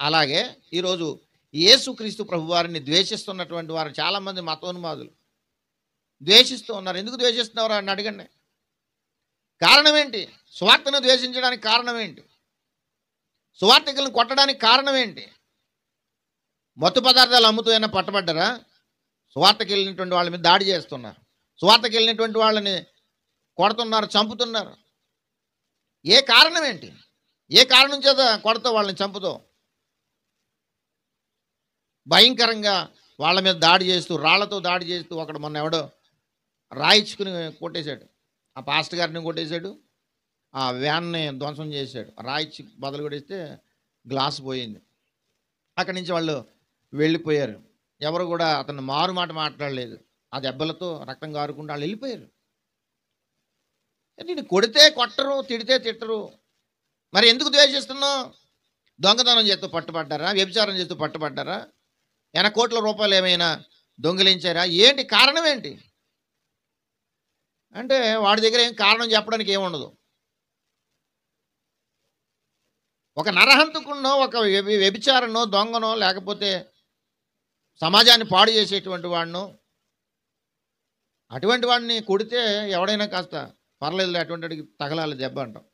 అలాగే ఈరోజు యేసుక్రీస్తు ప్రభువారిని ద్వేషిస్తున్నటువంటి వారు చాలామంది మతోన్మాదులు ద్వేషిస్తూ ఉన్నారు. ఎందుకు ద్వేషిస్తున్నారు అని అడగండి. కారణం ఏంటి? సువార్తను ద్వేషించడానికి కారణం ఏంటి? సువార్తికులను కొట్టడానికి కారణం ఏంటి? మత్తు పదార్థాలు అమ్ముతూ అయినా పట్టబడ్డారా? సువార్తకి వెళ్ళినటువంటి వాళ్ళ మీద దాడి చేస్తున్నారు. సువార్తకి వెళ్ళినటువంటి వాళ్ళని కొడుతున్నారు, చంపుతున్నారు. ఏ కారణం ఏంటి? ఏ కారణం చేత కొడతా వాళ్ళని చంపుతూ భయంకరంగా వాళ్ళ మీద దాడి చేస్తూ, రాళ్లతో దాడి చేస్తూ, ఒకడు మొన్న ఎవడో రాయించుకుని కొట్టేశాడు. ఆ పాస్టర్ గారిని కొట్టేశాడు, ఆ వ్యాన్ని ధ్వంసం చేశాడు. రాయిచ్చి బదులు కొట్టేస్తే గ్లాస్ పోయింది. అక్కడి నుంచి వాళ్ళు వెళ్ళిపోయారు. ఎవరు కూడా అతను మారు మాట మాట్లాడలేదు. ఆ దెబ్బలతో రక్తం కారుకుంటూ వాళ్ళు వెళ్ళిపోయారు. నేను కొడితే కొట్టరు, తిడితే తిట్టరు. మరి ఎందుకు ద్వేషిస్తున్నావు? దొంగతనం చేస్తూ పట్టుబడ్డారా? వ్యభిచారం చేస్తూ పట్టుబడ్డారా? 80 కోట్ల రూపాయలు ఏమైనా దొంగిలించారా? ఏంటి కారణం ఏంటి అంటే వాడి దగ్గర ఏం కారణం చెప్పడానికి ఏముండదు. ఒక నరహంతకున్నో, ఒక వ్యభిచారనో, దొంగనో, లేకపోతే సమాజాన్ని పాడు చేసేటువంటి వాడినో, అటువంటి వాడిని కొడితే ఎవడైనా కాస్త పర్లేదు, అటువంటి వాడికి తగలాలి దెబ్బ అంటాం.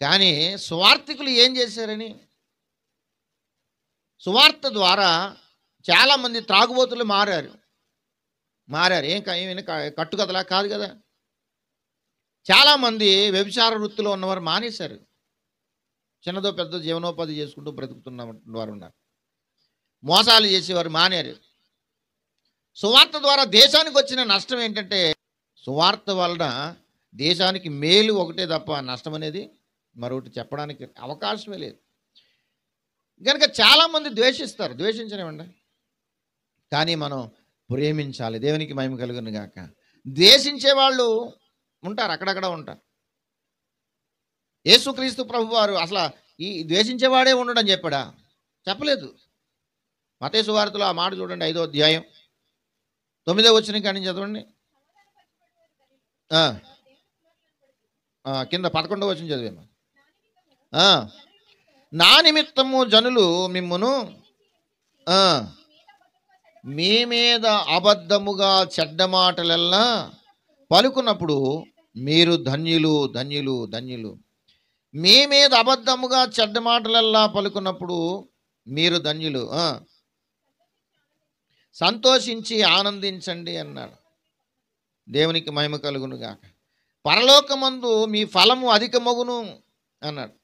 కానీ సువార్థికులు ఏం చేశారని? సువార్త ద్వారా చాలామంది త్రాగుబోతులు మారారు. ఏమైనా కట్టుకథలా కాదు కదా. చాలామంది వ్యభిచార వృత్తిలో ఉన్నవారు మానేశారు. చిన్నదో పెద్ద జీవనోపాధి చేసుకుంటూ బ్రతుకుతున్న వారు ఉన్నారు. మోసాలు చేసేవారు మానేరు. సువార్త ద్వారా దేశానికి వచ్చిన నష్టం ఏంటంటే, సువార్త వలన దేశానికి మేలు ఒకటే తప్ప నష్టం అనేది మరొకటి చెప్పడానికి అవకాశమే లేదు. కనుక చాలామంది ద్వేషిస్తారు. ద్వేషించనివ్వండి, కానీ మనం ప్రేమించాలి. దేవునికి మహిమ కలుగును గాక. ద్వేషించే వాళ్ళు ఉంటారు, అక్కడక్కడ ఉంటారు. యేసుక్రీస్తు ప్రభువారు అసలు ఈ ద్వేషించేవాడే ఉండడం చెప్పాడా? చెప్పలేదు. మత్తయి సువార్తలో ఆ మాట చూడండి, 5వ అధ్యాయం 9వ వచనం కాడి నుంచి చదవండి. కింద 11వ వచనం చదివాము. నా నిమిత్తము జనులు మిమ్మును మీ మీద అబద్ధముగా చెడ్డ మాటలెల్లా పలుకున్నప్పుడు మీరు ధన్యులు, ధన్యులు, ధన్యులు. మీ మీద అబద్ధముగా చెడ్డ మాటలెల్లా పలుకున్నప్పుడు మీరు ధన్యులు, సంతోషించి ఆనందించండి అన్నాడు. దేవునికి మహిమ కలుగును గాక. పరలోకమందు మీ ఫలము అధికమగును అన్నాడు.